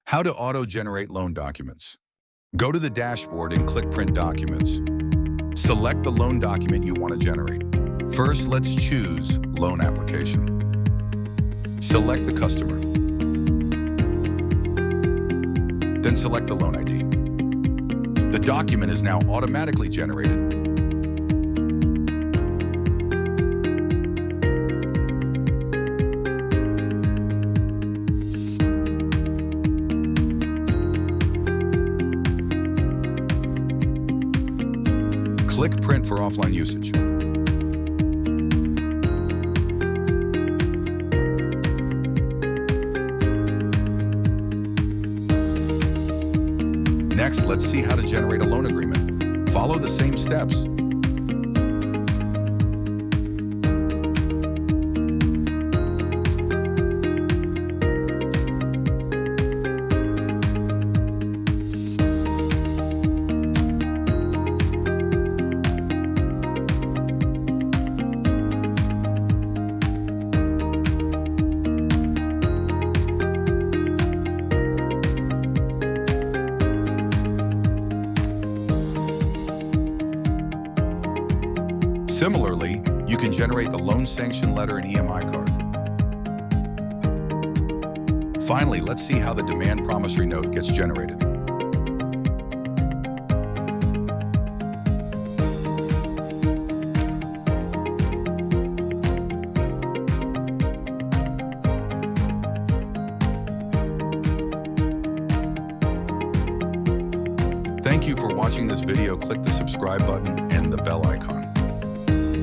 How to auto-generate loan documents. Go to the dashboard and click Print Documents. Select the loan document you want to generate. First, let's choose Loan Application. Select the customer. Then select the loan ID. The document is now automatically generated. Click Print for offline usage. Next, let's see how to generate a loan agreement. Follow the same steps. Similarly, you can generate the loan sanction letter and EMI card. Finally, let's see how the demand promissory note gets generated. Thank you for watching this video. Click the subscribe button and the bell icon.